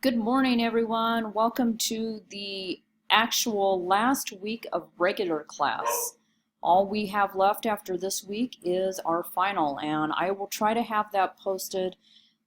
Good morning, everyone. Welcome to the actual last week of regular class. All we have left after this week is our final, and I will try to have that posted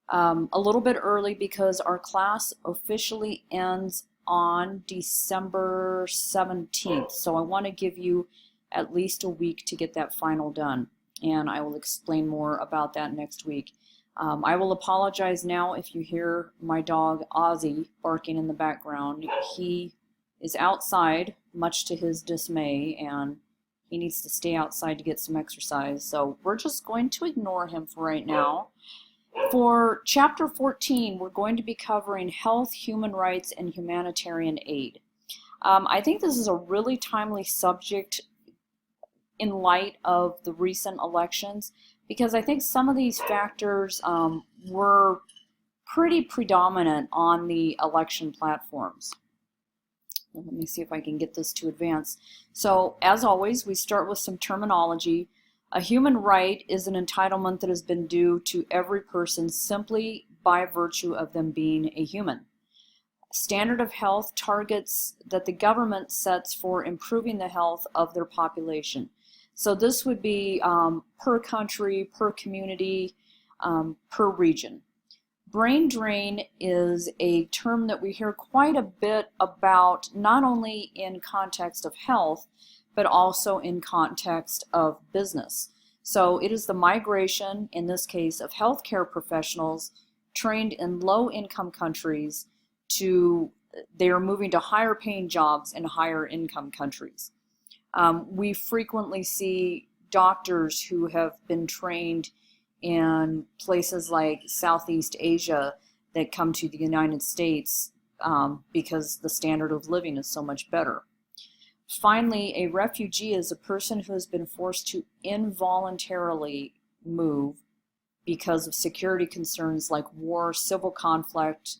a little bit early because our class officially ends on December 17th. So I want to give you at least a week to get that final done, and I will explain more about that next week. I will apologize now if you hear my dog Ozzy barking in the background. He is outside, much to his dismay, and he needs to stay outside to get some exercise. So we're just going to ignore him for right now. For Chapter 14, we're going to be covering health, human rights, and humanitarian aid. I think this is a really timely subject in light of the recent elections, because I think some of these factors were pretty predominant on the election platforms. Let me see if I can get this to advance. So, as always, we start with some terminology. A human right is an entitlement that has been due to every person simply by virtue of them being a human. Standard of health targets that the government sets for improving the health of their population. So this would be per country, per community, per region. Brain drain is a term that we hear quite a bit about, not only in context of health, but also in context of business. So it is the migration, in this case, of healthcare professionals trained in low-income countries they are moving to higher paying jobs in higher income countries. We frequently see doctors who have been trained in places like Southeast Asia that come to the United States because the standard of living is so much better. Finally, a refugee is a person who has been forced to involuntarily move because of security concerns like war, civil conflict,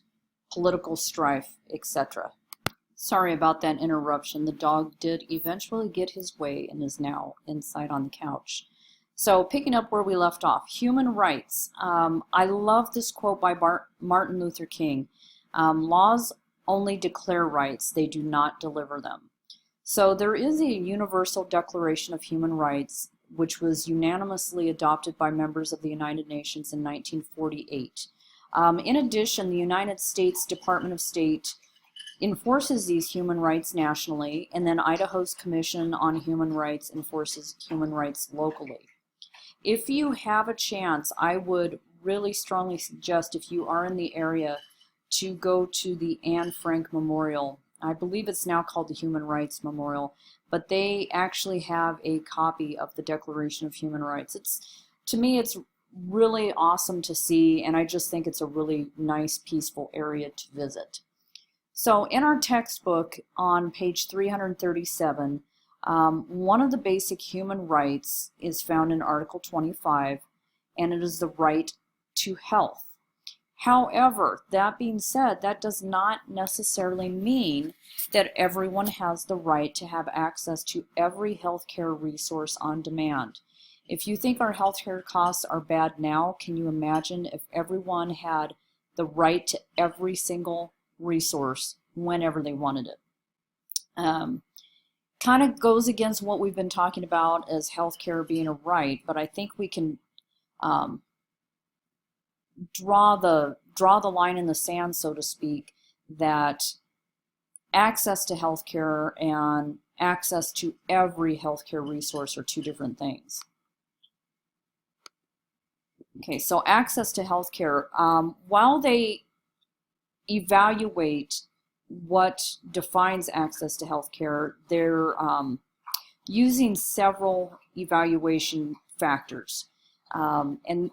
political strife, etc. Sorry about that interruption. The dog did eventually get his way and is now inside on the couch. So picking up where we left off, human rights. I love this quote by Martin Luther King. Laws only declare rights, they do not deliver them. So there is a Universal Declaration of Human Rights, which was unanimously adopted by members of the United Nations in 1948. In addition, the United States Department of State enforces these human rights nationally, and then Idaho's Commission on Human Rights enforces human rights locally. If you have a chance, I would really strongly suggest, if you are in the area, to go to the Anne Frank Memorial. I believe it's now called the Human Rights Memorial, but they actually have a copy of the Declaration of Human Rights. To me, it's really awesome to see, and I just think it's a really nice, peaceful area to visit. So in our textbook on page 337, one of the basic human rights is found in Article 25, and it is the right to health. However, that being said, that does not necessarily mean that everyone has the right to have access to every healthcare resource on demand. If you think our healthcare costs are bad now, can you imagine if everyone had the right to every single resource whenever they wanted it? Kind of goes against what we've been talking about as healthcare being a right, but I think we can draw the line in the sand, so to speak, that access to healthcare and access to every healthcare resource are two different things. Okay, so access to healthcare. While they evaluate what defines access to healthcare, they're using several evaluation factors. And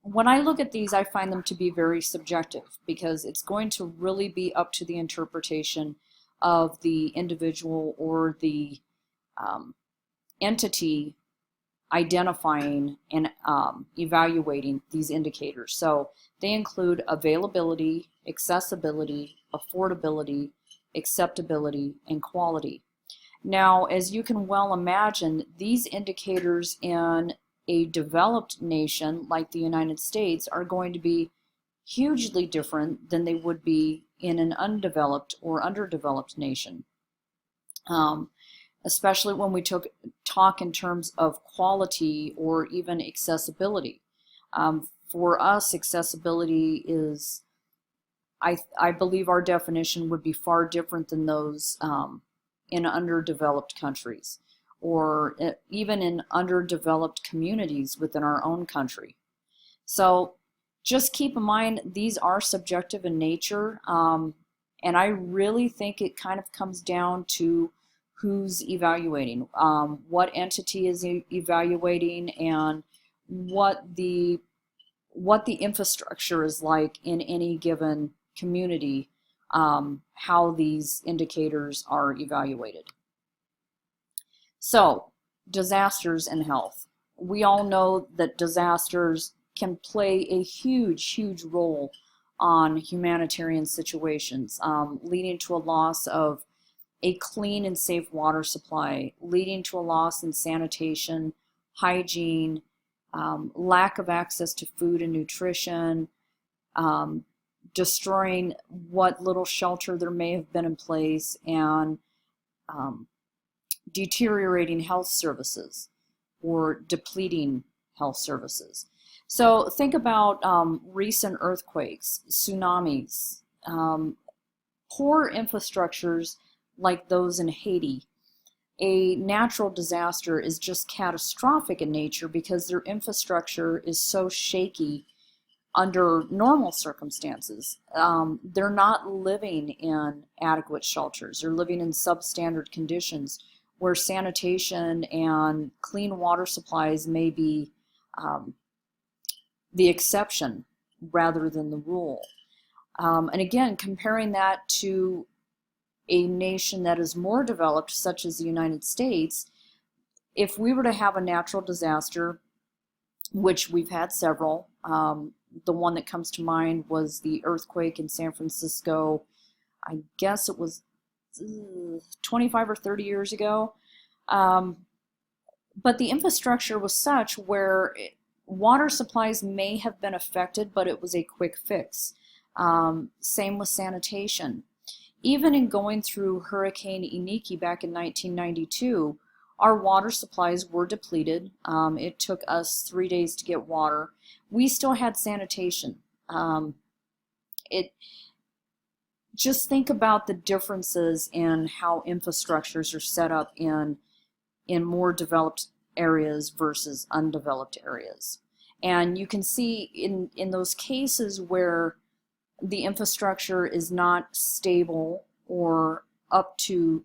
when I look at these, I find them to be very subjective, because it's going to really be up to the interpretation of the individual or the entity identifying and evaluating these indicators. So they include availability, accessibility, affordability, acceptability, and quality. Now, as you can well imagine, these indicators in a developed nation like the United States are going to be hugely different than they would be in an undeveloped or underdeveloped nation. Especially when we talk in terms of quality or even accessibility. For us, accessibility is, I believe our definition would be far different than those in underdeveloped countries, or even in underdeveloped communities within our own country. So just keep in mind, these are subjective in nature, and I really think it kind of comes down to who's evaluating, what entity is evaluating, and what the infrastructure is like in any given community, how these indicators are evaluated. So, disasters and health. We all know that disasters can play a huge role on humanitarian situations, leading to a loss of a clean and safe water supply, leading to a loss in sanitation, hygiene, lack of access to food and nutrition, destroying what little shelter there may have been in place, and deteriorating health services or depleting health services. So think about recent earthquakes, tsunamis, poor infrastructures like those in Haiti. A natural disaster is just catastrophic in nature because their infrastructure is so shaky under normal circumstances. They're not living in adequate shelters. They're living in substandard conditions where sanitation and clean water supplies may be the exception rather than the rule. And again, comparing that to a nation that is more developed, such as the United States, if we were to have a natural disaster, which we've had several, the one that comes to mind was the earthquake in San Francisco. I guess it was 25 or 30 years ago. But the infrastructure was such where water supplies may have been affected, but it was a quick fix. Same with sanitation. Even in going through Hurricane Iniki back in 1992, our water supplies were depleted. It took us 3 days to get water. We still had sanitation. Just think about the differences in how infrastructures are set up in more developed areas versus undeveloped areas. And you can see in those cases where the infrastructure is not stable or up to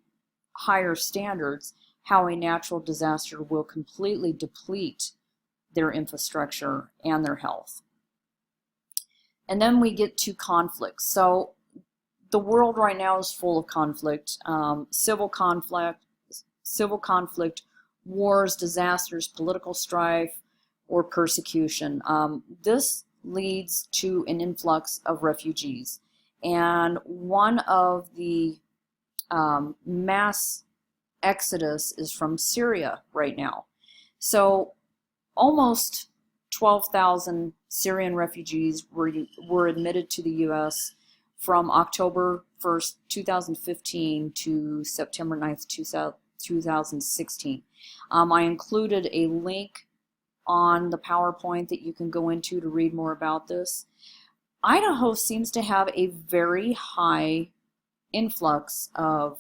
higher standards, how a natural disaster will completely deplete their infrastructure and their health. And then we get to conflicts. So the world right now is full of conflict, civil conflict, wars, disasters, political strife, or persecution. This leads to an influx of refugees. And one of the mass exodus is from Syria right now. So almost 12,000 Syrian refugees were admitted to the U.S. from October 1st, 2015 to September 9th, 2016. I included a link on the PowerPoint that you can go into to read more about this. Idaho seems to have a very high influx of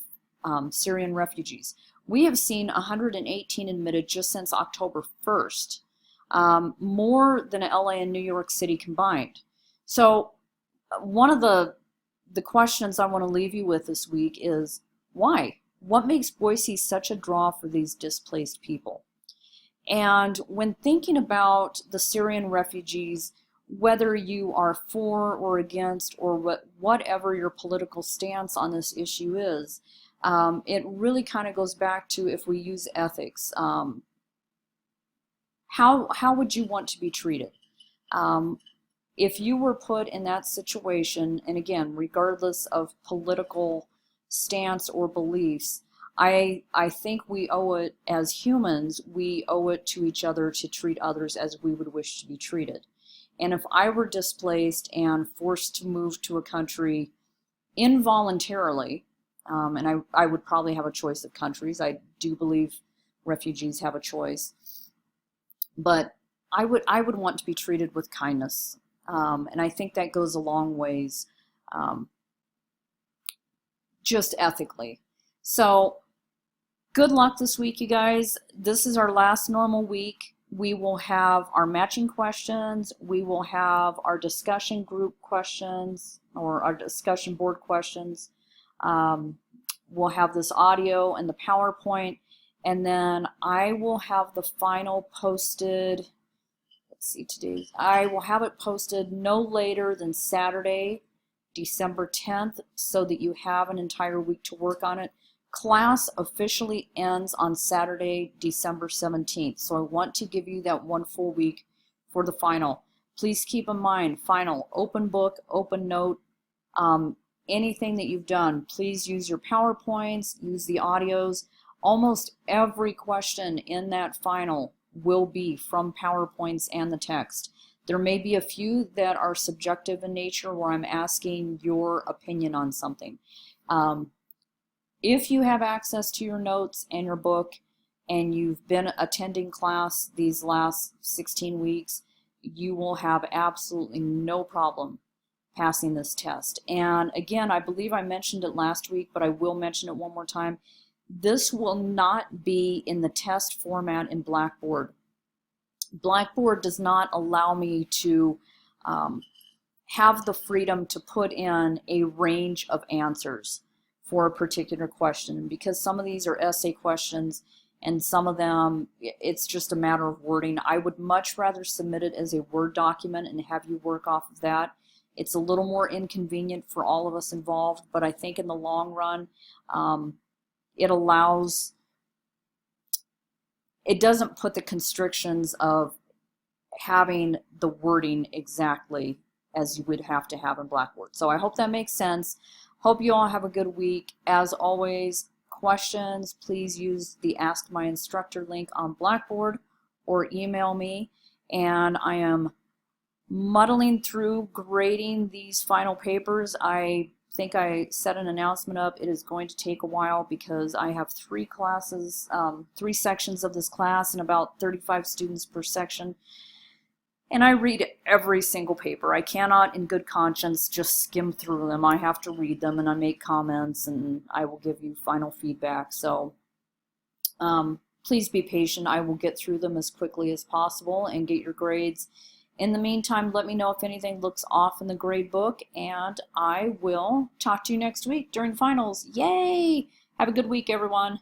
Syrian refugees. We have seen 118 admitted just since October 1st, more than LA and New York City combined. So one of the questions I want to leave you with this week is, why? What makes Boise such a draw for these displaced people? And when thinking about the Syrian refugees, whether you are for or against, or whatever your political stance on this issue is, it really kind of goes back to, if we use ethics, how would you want to be treated? If you were put in that situation, and again, regardless of political stance or beliefs, I think we owe it, as humans, we owe it to each other to treat others as we would wish to be treated. And if I were displaced and forced to move to a country involuntarily, and I would probably have a choice of countries. I do believe refugees have a choice, but I would want to be treated with kindness, and I think that goes a long ways, just ethically. So good luck this week, you guys. This is our last normal week. We will have our matching questions. We will have our discussion group questions or our discussion board questions. We'll have this audio and the PowerPoint, and then I will have the final posted. Let's see, I will have it posted no later than Saturday, December 10th, so that you have an entire week to work on it. Class officially ends on Saturday, December 17th, so I want to give you that one full week for the final. Please keep in mind, final, open book, open note, anything that you've done, please use your PowerPoints, use the audios. Almost every question in that final will be from PowerPoints and the text. There may be a few that are subjective in nature where I'm asking your opinion on something. If you have access to your notes and your book and you've been attending class these last 16 weeks, you will have absolutely no problem passing this test. And again, I believe I mentioned it last week, but I will mention it one more time. This will not be in the test format in Blackboard. Blackboard does not allow me to have the freedom to put in a range of answers for a particular question, because some of these are essay questions and some of them it's just a matter of wording. I would much rather submit it as a Word document and have you work off of that. It's a little more inconvenient for all of us involved, but I think in the long run it doesn't put the constrictions of having the wording exactly as you would have to have in Blackboard. So I hope that makes sense. Hope you all have a good week. As always, questions, please use the Ask My Instructor link on Blackboard or email me. And I am muddling through grading these final papers. I think I set an announcement up. It is going to take a while because I have 3 classes, 3 sections of this class and about 35 students per section. And I read every single paper. I cannot, in good conscience, just skim through them. I have to read them, and I make comments, and I will give you final feedback. So please be patient. I will get through them as quickly as possible and get your grades. In the meantime, let me know if anything looks off in the grade book, and I will talk to you next week during finals. Yay! Have a good week, everyone.